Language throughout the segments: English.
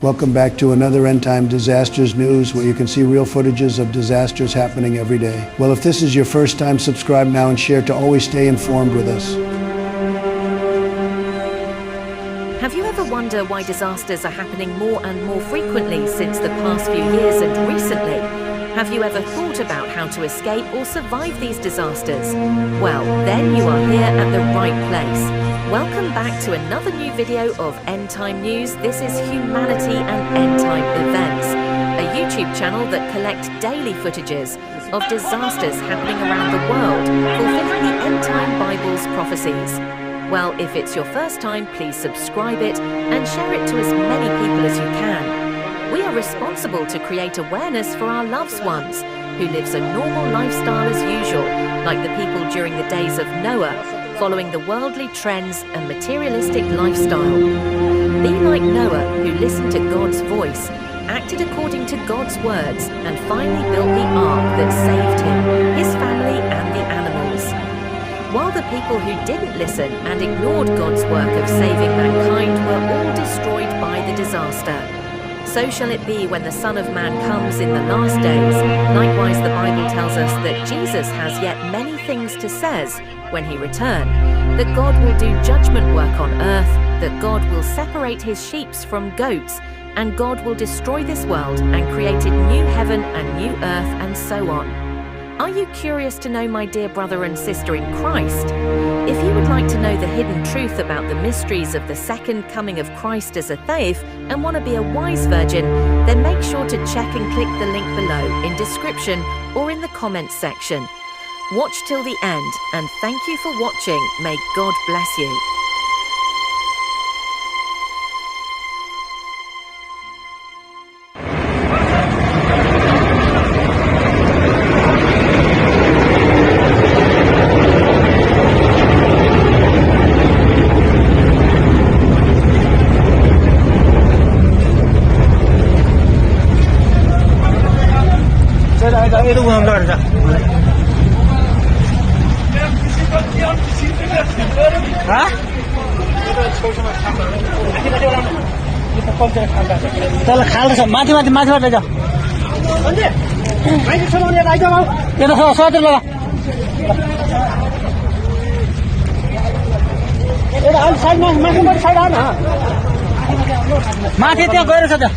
Welcome back to another End Time Disasters News, where you can see real footages of disasters happening every day. Well, if this is your first time, subscribe now and share to always stay informed with us. Have you ever wondered why disasters are happening more and more frequently since the past few years and recently? Have you ever thought about how to escape or survive these disasters? Well, then you are here at the right place. Welcome back to another new video of End Time News. This is Humanity and End Time Events, a YouTube channel that collects daily footages of disasters happening around the world, fulfilling the End Time Bible's prophecies. Well, if it's your first time, please subscribe it and share it to as many people as you can. We are responsible to create awareness for our loved ones who lives a normal lifestyle as usual, like the people during the days of Noah, following the worldly trends and materialistic lifestyle. Be like Noah, who listened to God's voice, acted according to God's words, and finally built the ark that saved him, his family, and the animals. While the people who didn't listen and ignored God's work of saving mankind were all destroyed by the disaster. So shall it be when the Son of Man comes in the last days. Likewise, the Bible tells us that Jesus has yet many things to says when he return, that God will do judgment work on earth, that God will separate his sheep from goats, and God will destroy this world and create a new heaven and new earth, and so on. Are you curious to know, my dear brother and sister in Christ? If you would like to know the hidden truth about the mysteries of the second coming of Christ as a thief and want to be a wise virgin, then make sure to check and click the link below in description or in the comments section. Watch till the end, and thank you for watching. May God bless you. तल खाल छ माथि माथि माथिबाट लैजाऊ यो त सत्र लगा एउटा अलि साइडमा माथिबाट साइड आउन माथि त्यहाँ गएर छ त्यहाँ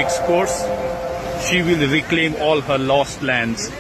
next course, she will reclaim all her lost lands.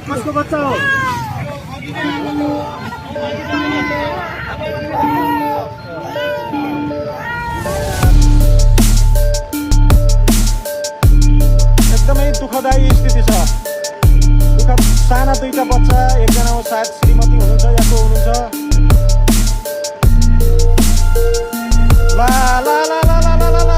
कसको बच्चा हो? एकदमै दुःखदायी स्थिति छ। साना दुईटा बच्चा, एकजना सायद श्रीमती हुनुहुन्छ या को हुनुहुन्छ। ला ला ला ला ला ला ला